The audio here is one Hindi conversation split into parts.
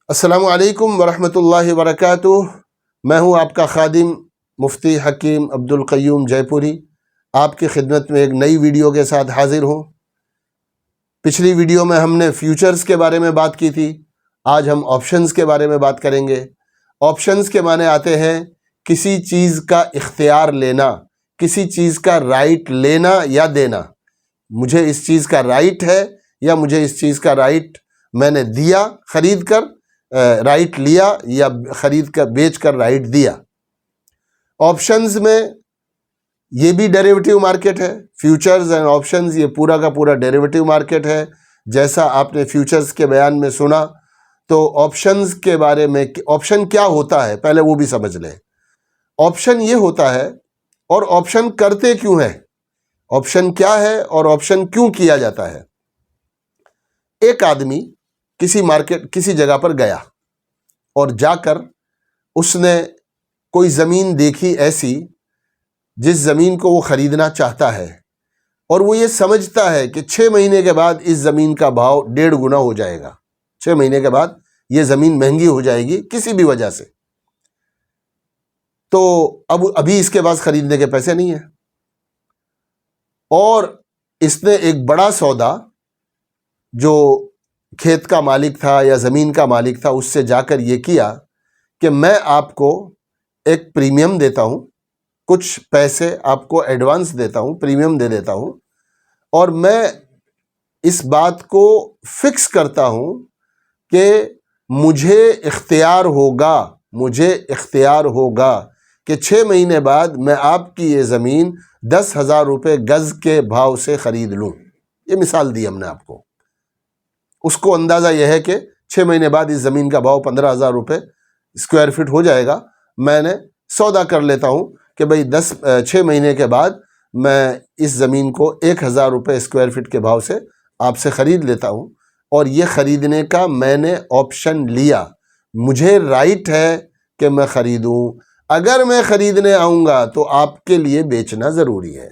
अस्सलामु अलैकुम वरहमतुल्लाहि वबरकातुह। मैं हूं आपका खादिम मुफ्ती हकीम अब्दुल क़य्यूम जयपुरी, आपकी खिदमत में एक नई वीडियो के साथ हाजिर हूं। पिछली वीडियो में हमने फ्यूचर्स के बारे में बात की थी, आज हम ऑप्शंस के बारे में बात करेंगे। ऑप्शंस के माने आते हैं किसी चीज़ का इख्तियार लेना, किसी चीज़ का राइट लेना या देना। मुझे इस चीज़ का राइट है या मुझे इस चीज़ का राइट मैंने दिया खरीद कर, राइट लिया या खरीद कर बेच कर राइट दिया। ऑप्शंस में ये भी डेरिवेटिव मार्केट है। फ्यूचर्स एंड ऑप्शंस ये पूरा का पूरा डेरिवेटिव मार्केट है। जैसा आपने फ्यूचर्स के बयान में सुना, तो ऑप्शंस के बारे में, ऑप्शन क्या होता है पहले वो भी समझ लें। ऑप्शन ये होता है और ऑप्शन करते क्यों है, ऑप्शन क्या है और ऑप्शन क्यों किया जाता है। एक आदमी किसी जगह पर गया और जाकर उसने कोई ज़मीन देखी ऐसी जिस ज़मीन को वो ख़रीदना चाहता है, और वो ये समझता है कि 6 महीने के बाद इस ज़मीन का भाव 1.5 गुना हो जाएगा। 6 महीने के बाद ये ज़मीन महंगी हो जाएगी किसी भी वजह से। तो अब अभी इसके पास ख़रीदने के पैसे नहीं हैं और इसने एक बड़ा सौदा, जो खेत का मालिक था या ज़मीन का मालिक था, उससे जाकर ये किया कि मैं आपको एक प्रीमियम देता हूँ, कुछ पैसे आपको एडवांस देता हूँ, प्रीमियम दे देता हूँ, और मैं इस बात को फिक्स करता हूँ कि मुझे इख्तियार होगा कि 6 महीने बाद मैं आपकी ये ज़मीन 10,000 रुपये गज़ के भाव से ख़रीद लूँ। ये मिसाल दी हमने आपको। उसको अंदाज़ा यह है कि 6 महीने बाद इस ज़मीन का भाव 15,000 रुपये स्क्वायर फीट हो जाएगा। मैंने सौदा कर लेता हूँ कि भाई 6 महीने के बाद मैं इस ज़मीन को 1,000 रुपये स्क्वायर फीट के भाव से आपसे ख़रीद लेता हूँ, और ये ख़रीदने का मैंने ऑप्शन लिया। मुझे राइट है कि मैं ख़रीदूँ। अगर मैं ख़रीदने आऊँगा तो आपके लिए बेचना ज़रूरी है।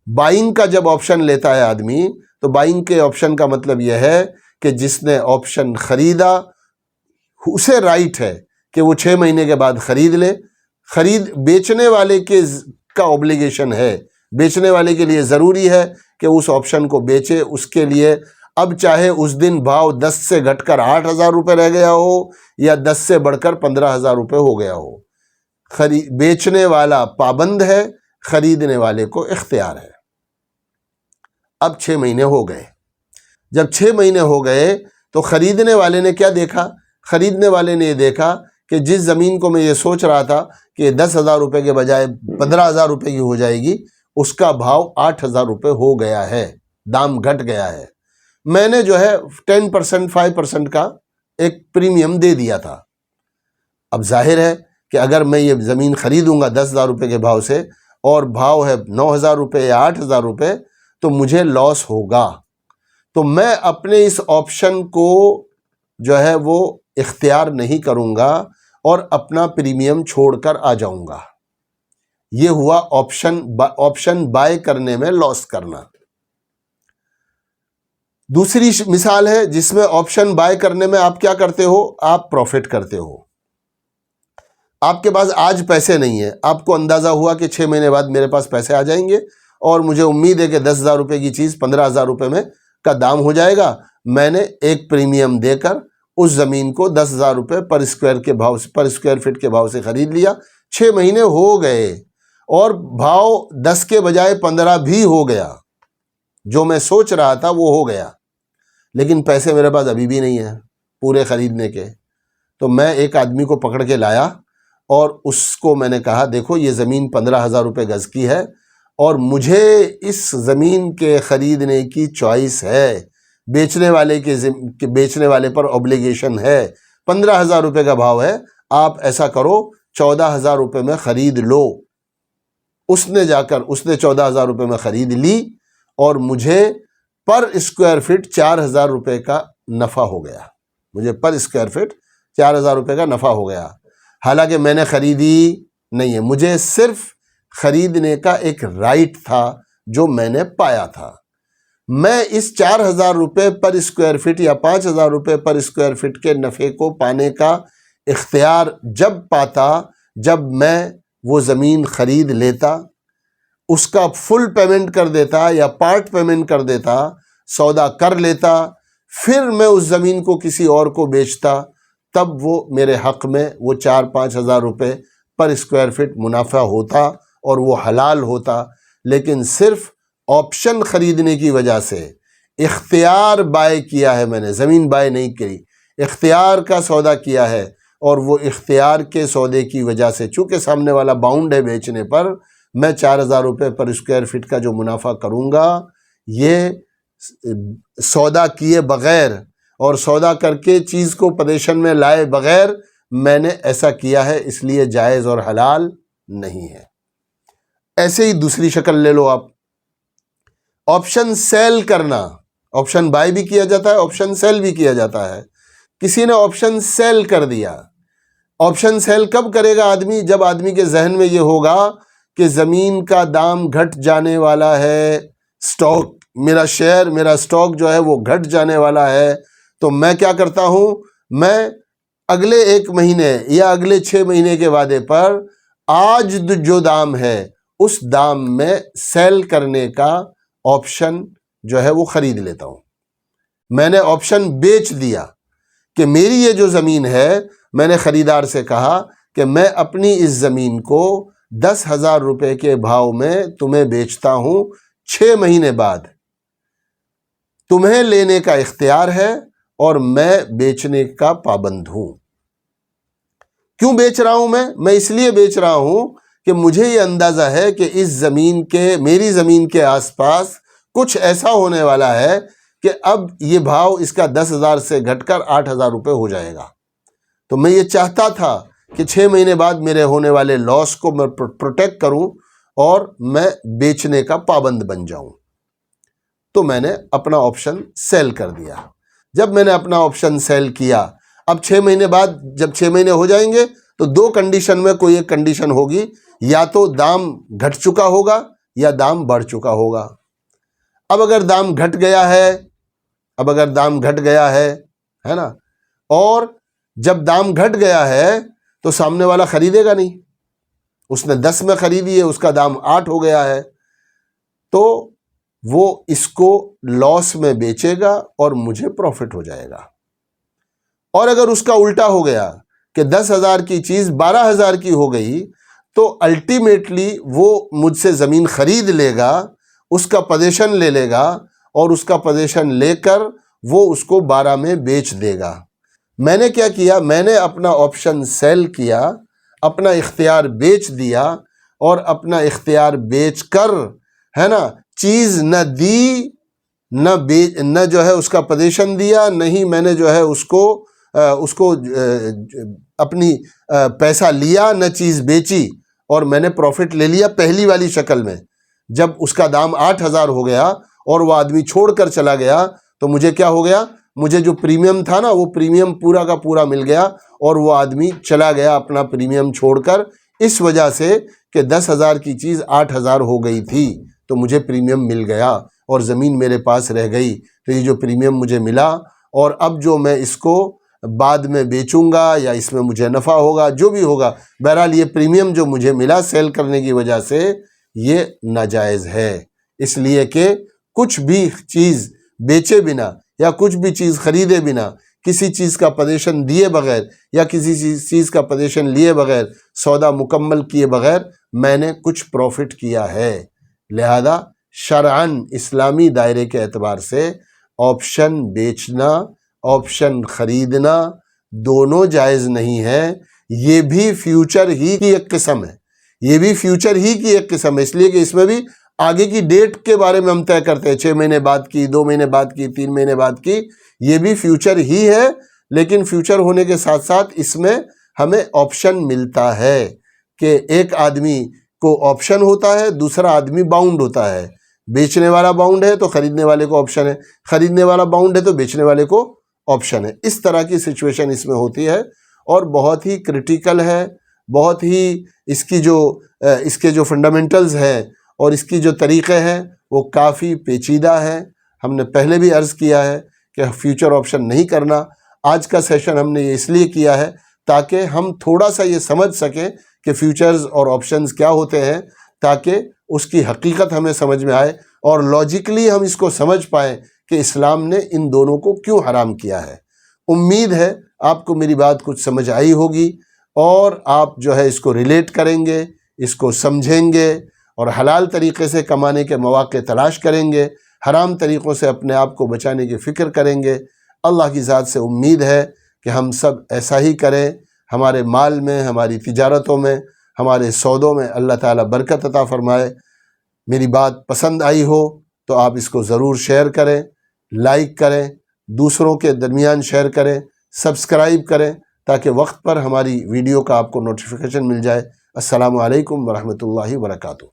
बाइंग का जब ऑप्शन लेता है आदमी, तो बाइंग के ऑप्शन का मतलब यह है कि जिसने ऑप्शन ख़रीदा उसे राइट है कि वो 6 महीने के बाद ख़रीद ले। बेचने वाले का ऑब्लिगेशन है, बेचने वाले के लिए ज़रूरी है कि उस ऑप्शन को बेचे। उसके लिए अब चाहे उस दिन भाव 10 से घटकर 8,000 रुपये रह गया हो या 10 से बढ़कर 15,000 रुपये हो गया हो, बेचने वाला पाबंद है, ख़रीदने वाले को इख्तियार है। अब 6 महीने हो गए। जब 6 महीने हो गए तो ख़रीदने वाले ने क्या देखा? ख़रीदने वाले ने ये देखा कि जिस ज़मीन को मैं ये सोच रहा था कि 10,000 रुपये के बजाय 15,000 रुपये की हो जाएगी, उसका भाव 8,000 रुपये हो गया है, दाम घट गया है। मैंने जो है 10% 5% का एक प्रीमियम दे दिया था। अब जाहिर है कि अगर मैं ये ज़मीन ख़रीदूँगा 10,000 रुपये के भाव से और भाव है 9,000 रुपये या 8,000 रुपये, तो मुझे लॉस होगा। तो मैं अपने इस ऑप्शन को जो है वो इख्तियार नहीं करूँगा और अपना प्रीमियम छोड़कर आ जाऊँगा। ये हुआ ऑप्शन बाय करने में लॉस करना। दूसरी मिसाल है जिसमें ऑप्शन बाय करने में आप क्या करते हो? आप प्रॉफिट करते हो। आपके पास आज पैसे नहीं है, आपको अंदाज़ा हुआ कि 6 महीने बाद मेरे पास पैसे आ जाएंगे और मुझे उम्मीद है कि 10,000 रुपये की चीज़ 15,000 रुपये में का दाम हो जाएगा। मैंने एक प्रीमियम देकर उस ज़मीन को 10,000 रुपये पर स्क्वायर फीट के भाव से ख़रीद लिया। 6 महीने हो गए और भाव 10 के बजाय 15 भी हो गया। जो मैं सोच रहा था वो हो गया, लेकिन पैसे मेरे पास अभी भी नहीं है पूरे ख़रीदने के। तो मैं एक आदमी को पकड़ के लाया और उसको मैंने कहा, देखो ये ज़मीन 15,000 रुपये गज़ की है और मुझे इस ज़मीन के ख़रीदने की चॉइस है, बेचने वाले पर ऑब्लिगेशन है। 15,000 रुपये का भाव है, आप ऐसा करो 14,000 रुपये में ख़रीद लो। उसने 14,000 रुपये में ख़रीद ली और मुझे पर स्क्वायर फीट 4,000 रुपये का नफ़ा हो गया। मुझे पर स्क्वायर फीट 4,000 रुपये का नफ़ा हो गया। हालांकि मैंने ख़रीदी नहीं है, मुझे सिर्फ ख़रीदने का एक राइट था जो मैंने पाया था। मैं इस 4,000 रुपये पर स्क्वायर फिट या 5,000 रुपये पर स्क्वायर फिट के नफ़े को पाने का इख्तियार जब पाता जब मैं वो ज़मीन ख़रीद लेता, उसका फुल पेमेंट कर देता या पार्ट पेमेंट कर देता, सौदा कर लेता, फिर मैं उस ज़मीन को किसी और को बेचता, तब वो मेरे हक़ में वो 4-5 हज़ार रुपये पर स्क्वायर फिट मुनाफा होता और वो हलाल होता। लेकिन सिर्फ ऑप्शन ख़रीदने की वजह से, इख्तियार बाय किया है मैंने, ज़मीन बाय नहीं करी, इख्तियार का सौदा किया है, और वो इख्तियार के सौदे की वजह से चूँकि सामने वाला बाउंड है बेचने पर, मैं 4,000 रुपये पर स्क्वायर फिट का जो मुनाफा करूँगा, ये सौदा किए बग़ैर और सौदा करके चीज़ को पोजीशन में लाए बग़ैर मैंने ऐसा किया है, इसलिए जायज़ और हलाल नहीं है। ऐसे ही दूसरी शक्ल ले लो आप, ऑप्शन सेल करना। ऑप्शन बाय भी किया जाता है, ऑप्शन सेल भी किया जाता है। किसी ने ऑप्शन सेल कर दिया। ऑप्शन सेल कब करेगा आदमी? जब आदमी के जहन में ये होगा कि ज़मीन का दाम घट जाने वाला है, स्टॉक, मेरा शेयर, मेरा स्टॉक जो है वो घट जाने वाला है, तो मैं क्या करता हूँ, मैं अगले 1 महीने या अगले 6 महीने के वादे पर आज जो दाम है उस दाम में सेल करने का ऑप्शन जो है वो ख़रीद लेता हूँ। मैंने ऑप्शन बेच दिया कि मेरी ये जो ज़मीन है, मैंने ख़रीदार से कहा कि मैं अपनी इस ज़मीन को 10,000 रुपये के भाव में तुम्हें बेचता हूँ, 6 महीने बाद तुम्हें लेने का इख्तियार है और मैं बेचने का पाबंद हूँ। क्यों बेच रहा हूँ मैं इसलिए बेच रहा हूँ कि मुझे ये अंदाज़ा है कि इस ज़मीन के, मेरी ज़मीन के आसपास कुछ ऐसा होने वाला है कि अब ये भाव इसका 10,000 से घटकर 8,000 रुपये हो जाएगा। तो मैं ये चाहता था कि 6 महीने बाद मेरे होने वाले लॉस को मैं प्रोटेक्ट करूं और मैं बेचने का पाबंद बन जाऊं। तो मैंने अपना ऑप्शन सेल कर दिया। जब मैंने अपना ऑप्शन सेल किया, अब 6 महीने बाद जब 6 महीने हो जाएंगे तो 2 कंडीशन में कोई एक कंडीशन होगी, या तो दाम घट चुका होगा या दाम बढ़ चुका होगा। अब अगर दाम घट गया है ना, और जब दाम घट गया है तो सामने वाला खरीदेगा नहीं, उसने 10 में खरीदी है, उसका दाम 8 हो गया है, तो वो इसको लॉस में बेचेगा और मुझे प्रॉफिट हो जाएगा। और अगर उसका उल्टा हो गया कि 10,000 की चीज़ 12,000 की हो गई, तो अल्टीमेटली वो मुझसे ज़मीन खरीद लेगा, उसका पोजीशन ले लेगा और उसका पोजीशन लेकर वो उसको 12 में बेच देगा। मैंने क्या किया, मैंने अपना ऑप्शन सेल किया, अपना इख्तियार बेच दिया, और अपना इख्तियार बेचकर, है ना, चीज़ न दी न जो है उसका पोजीशन दिया, नहीं मैंने जो है उसको अपनी पैसा लिया, न चीज़ बेची, और मैंने प्रॉफिट ले लिया पहली वाली शक्ल में। जब उसका दाम 8,000 हो गया और वो आदमी छोड़कर चला गया, तो मुझे क्या हो गया, मुझे जो प्रीमियम था ना, वो प्रीमियम पूरा का पूरा मिल गया और वो आदमी चला गया अपना प्रीमियम छोड़कर, इस वजह से कि 10,000 की चीज़ 8,000 हो गई थी, तो मुझे प्रीमियम मिल गया और ज़मीन मेरे पास रह गई। तो ये जो प्रीमियम मुझे मिला, और अब जो मैं इसको बाद में बेचूंगा या इसमें मुझे नफ़ा होगा, जो भी होगा, बहरहाल ये प्रीमियम जो मुझे मिला सेल करने की वजह से, ये नाजायज़ है। इसलिए कि कुछ भी चीज़ बेचे बिना या कुछ भी चीज़ ख़रीदे बिना, किसी चीज़ का पोजीशन दिए बग़ैर या किसी चीज़ का पोजीशन लिए बग़ैर, सौदा मुकम्मल किए बग़ैर मैंने कुछ प्रॉफिट किया है। लिहाजा शरअन इस्लामी दायरे के एतबार से ऑप्शन बेचना, ऑप्शन ख़रीदना दोनों जायज़ नहीं है। ये भी फ्यूचर ही की एक किस्म है, इसलिए कि इसमें भी आगे की डेट के बारे में हम तय करते हैं, 6 महीने बाद की, 2 महीने बाद की, 3 महीने बाद की, ये भी फ्यूचर ही है। लेकिन फ्यूचर होने के साथ साथ इसमें हमें ऑप्शन मिलता है कि एक आदमी को ऑप्शन होता है, दूसरा आदमी बाउंड होता है। बेचने वाला बाउंड है तो ख़रीदने वाले को ऑप्शन है, ख़रीदने वाला बाउंड है तो बेचने वाले को ऑप्शन है। इस तरह की सिचुएशन इसमें होती है और बहुत ही क्रिटिकल है, बहुत ही इसके जो फंडामेंटल्स हैं और इसकी जो तरीक़े हैं वो काफ़ी पेचीदा है। हमने पहले भी अर्ज़ किया है कि फ्यूचर ऑप्शन नहीं करना। आज का सेशन हमने ये इसलिए किया है ताकि हम थोड़ा सा ये समझ सकें कि फ्यूचर्स और ऑप्शंस क्या होते हैं, ताकि उसकी हकीकत हमें समझ में आए और लॉजिकली हम इसको समझ पाएँ कि इस्लाम ने इन दोनों को क्यों हराम किया है। उम्मीद है आपको मेरी बात कुछ समझ आई होगी और आप जो है इसको रिलेट करेंगे, इसको समझेंगे और हलाल तरीक़े से कमाने के मौक़े तलाश करेंगे, हराम तरीक़ों से अपने आप को बचाने की फ़िक्र करेंगे। अल्लाह की ज़ात से उम्मीद है कि हम सब ऐसा ही करें। हमारे माल में, हमारी तिजारतों में, हमारे सौदों में अल्लाह ताला बरकत अता फ़रमाए। मेरी बात पसंद आई हो तो आप इसको ज़रूर शेयर करें, लाइक करें, दूसरों के दरमियान शेयर करें, सब्सक्राइब करें ताकि वक्त पर हमारी वीडियो का आपको नोटिफिकेशन मिल जाए। अस्सलामु अलैकुम वरहमतुल्लाहि वबरकातुहू।